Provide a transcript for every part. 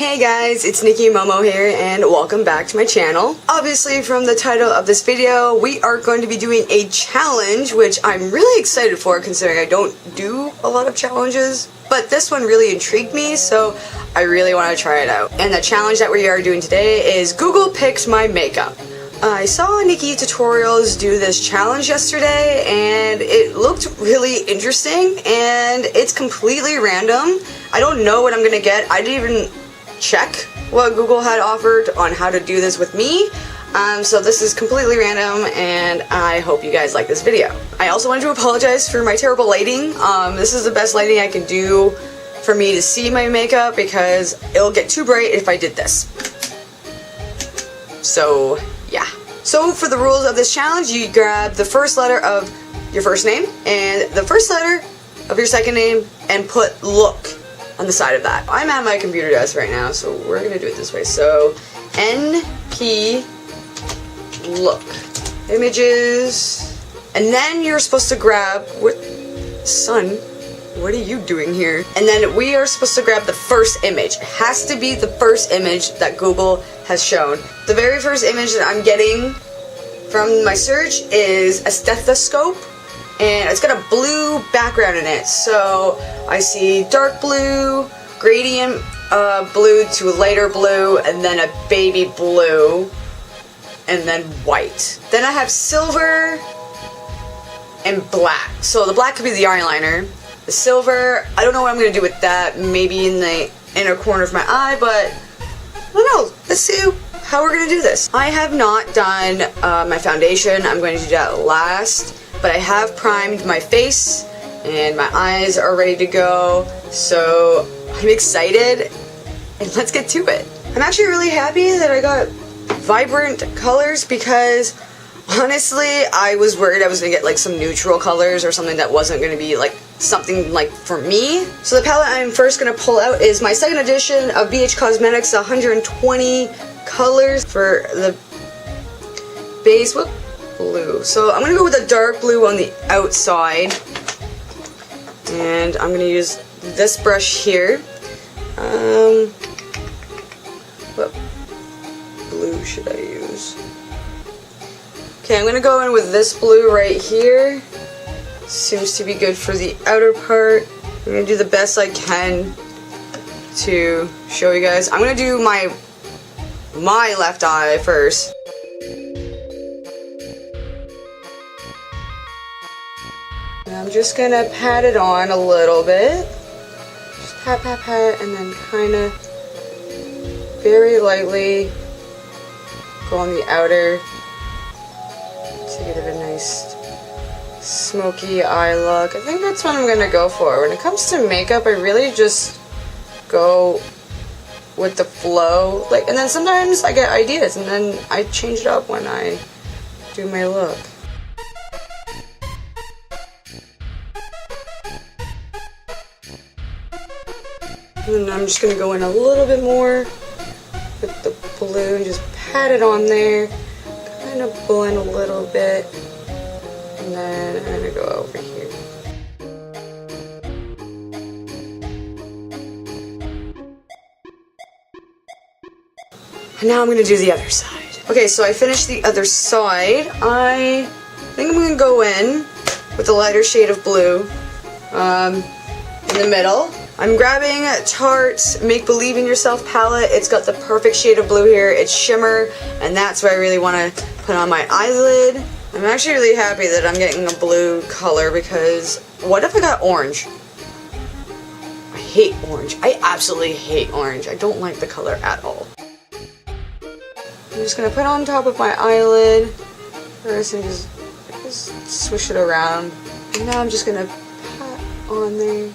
Hey guys, it's Nikki Momo here and welcome back to my channel. Obviously from the title of this video, we are going to be doing a challenge, which I'm really excited for considering I don't do a lot of challenges. But this one really intrigued me, so I really want to try it out. And the challenge that we are doing today is Google Picks My Makeup. I saw Nikkietutorials do this challenge yesterday and it looked really interesting and it's completely random. I don't know what I'm gonna get. I didn't even check what Google had offered on how to do this with me. So this is completely random and I hope you guys like this video. I also wanted to apologize for my terrible lighting. This is the best lighting I can do for me to see my makeup because it'll get too bright if I did this. So yeah. So for the rules of this challenge, you grab the first letter of your first name and the first letter of your second name and put look on the side of that. I'm at my computer desk right now, so we're gonna do it this way. So NP look images, and then you're supposed to grab what are you doing here? And then we are supposed to grab the first image. It has to be the first image that Google has shown. The very first image that I'm getting from my search is a stethoscope, and it's got a blue background in it. So I see dark blue, gradient blue to lighter blue, and then a baby blue, and then white. Then I have silver and black. So the black could be the eyeliner. The silver, I don't know what I'm going to do with that, maybe in the inner corner of my eye, but I don't know. Let's see how we're going to do this. I have not done my foundation. I'm going to do that last, but I have primed my face and my eyes are ready to go, so I'm excited and let's get to it. I'm actually really happy that I got vibrant colors because honestly, I was worried I was going to get like some neutral colors or something that wasn't going to be like something like for me. So the palette I'm first going to pull out is my second edition of BH Cosmetics 120 colors for the base blue. So I'm going to go with a dark blue on the outside. And I'm going to use this brush here. What blue should I use? Okay, I'm going to go in with this blue right here. Seems to be good for the outer part. I'm going to do the best I can to show you guys. I'm going to do my left eye first. And I'm just going to pat it on a little bit. Just pat, pat, pat, and then kind of very lightly go on the outer to get a nice smoky eye look. I think that's what I'm gonna go for. When it comes to makeup, I really just go with the flow. And then sometimes I get ideas and then I change it up when I do my look. And then I'm just gonna go in a little bit more with the blue and just pat it on there. Kind of blend a little bit. And then I'm going to go over here. And now I'm going to do the other side. Okay, so I finished the other side. I think I'm going to go in with a lighter shade of blue in the middle. I'm grabbing Tarte's Make Believe in Yourself palette. It's got the perfect shade of blue here. It's shimmer, and that's what I really want to put on my eyelid. I'm actually really happy that I'm getting a blue color because what if I got orange? I hate orange. I absolutely hate orange. I don't like the color at all. I'm just going to put on top of my eyelid first and just swish it around. And now I'm just going to pat on there.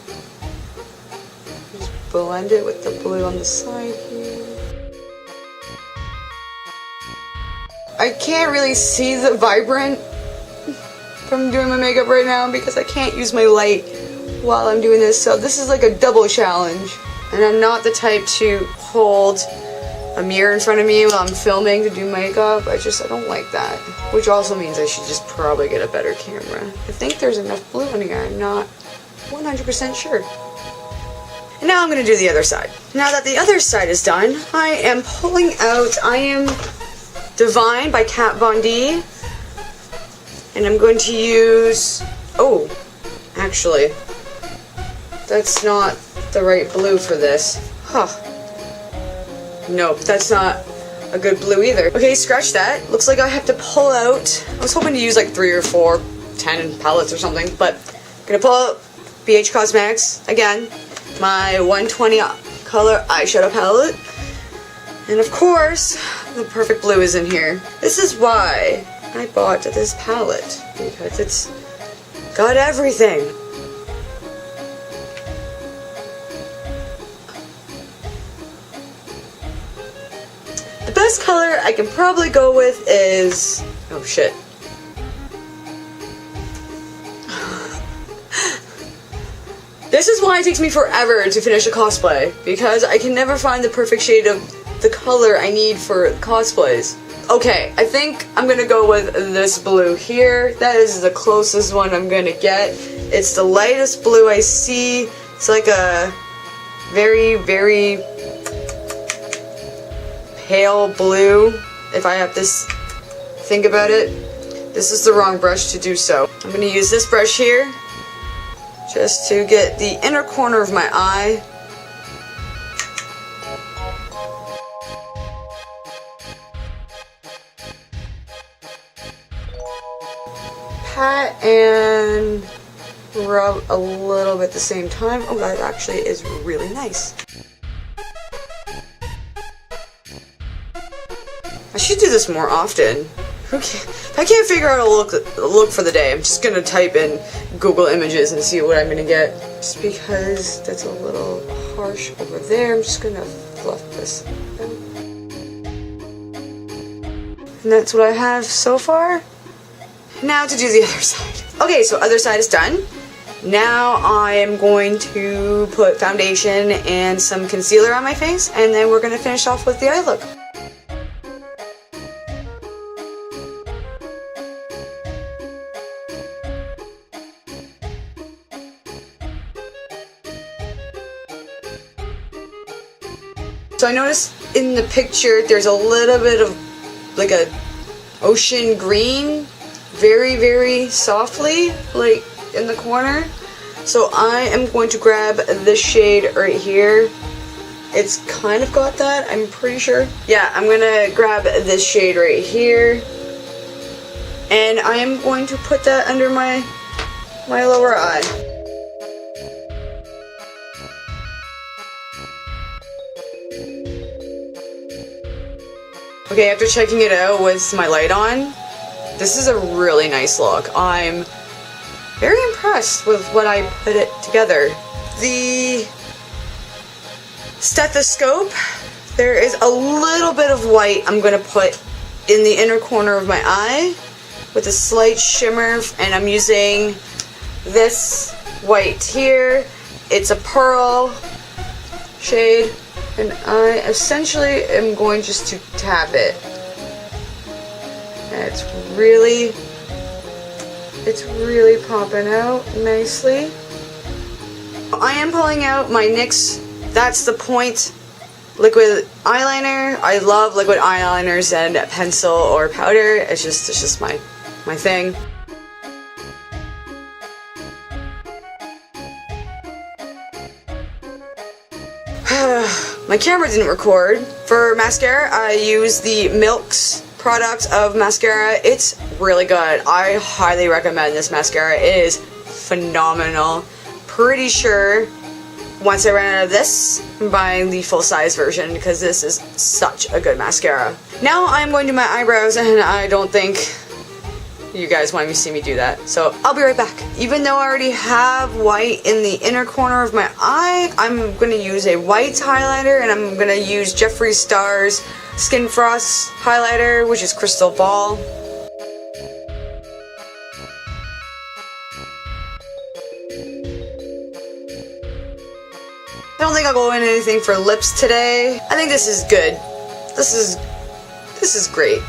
Just blend it with the blue on the side here. I can't really see the vibrant from doing my makeup right now because I can't use my light while I'm doing this, so this is like a double challenge. And I'm not the type to hold a mirror in front of me while I'm filming to do makeup. I don't like that. Which also means I should just probably get a better camera. I think there's enough blue in here, I'm not 100% sure. And now I'm going to do the other side. Now that the other side is done, I am pulling out I Am Divine by Kat Von D. And I'm going to use, oh, actually, that's not the right blue for this. Huh. Nope, that's not a good blue either. Okay, scratch that. Looks like I have to pull out, I was hoping to use like 3 or 4, 10 palettes or something, but I'm gonna pull out BH Cosmetics, again, my 120 color eyeshadow palette. And of course, the perfect blue is in here. This is why I bought this palette, because it's got everything. The best color I can probably go with is, oh shit. This is why it takes me forever to finish a cosplay, because I can never find the perfect shade of the color I need for cosplays. Okay, I think I'm gonna go with this blue here. That is the closest one I'm gonna get. It's the lightest blue I see. It's like a very, very pale blue, if I have to think about it. This is the wrong brush to do so. I'm gonna use this brush here, just to get the inner corner of my eye. Pat and rub a little bit at the same time. Oh, that actually is really nice. I should do this more often. If I can't figure out a look for the day, I'm just gonna type in Google Images and see what I'm gonna get. Just because that's a little harsh over there, I'm just gonna fluff this out. And that's what I have so far. Now to do the other side. Okay, so other side is done. Now I am going to put foundation and some concealer on my face, and then we're gonna finish off with the eye look. So I noticed in the picture there's a little bit of like a ocean green, very, very softly, like in the corner. So I am going to grab this shade right here. It's kind of got that, I'm pretty sure. Yeah, I'm gonna grab this shade right here. And I am going to put that under my lower eye. Okay, after checking it out with my light on, this is a really nice look. I'm very impressed with what I put it together. The stethoscope, there is a little bit of white I'm going to put in the inner corner of my eye with a slight shimmer, and I'm using this white here. It's a pearl shade, and I essentially am going just to tap it. And it's really popping out nicely. I am pulling out my NYX That's the Point liquid eyeliner. I love liquid eyeliners and pencil or powder. It's just my thing. My camera didn't record. For mascara, I use the Milk's product of mascara. It's really good. I highly recommend this mascara. It is phenomenal. Pretty sure once I ran out of this, I'm buying the full-size version because this is such a good mascara. Now I'm going to my eyebrows, and I don't think you guys want to see me do that, so I'll be right back. Even though I already have white in the inner corner of my eye, I'm going to use a white highlighter, and I'm going to use Jeffree Star's Skin Frost highlighter, which is Crystal Ball. I don't think I'll go in anything for lips today. I think this is good. This is great.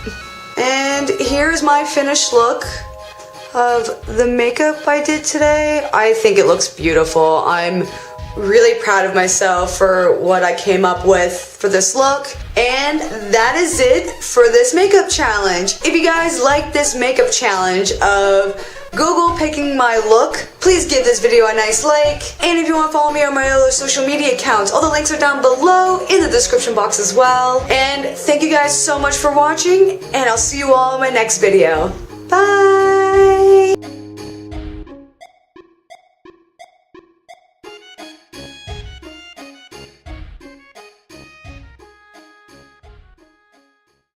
And here's my finished look of the makeup I did today. I think it looks beautiful. I'm really proud of myself for what I came up with for this look. And that is it for this makeup challenge. If you guys like this makeup challenge of Google picking my look, please give this video a nice like. And if you want to follow me on my other social media accounts, all the links are down below in the description box as well. And thank you guys so much for watching, and I'll see you all in my next video. Bye!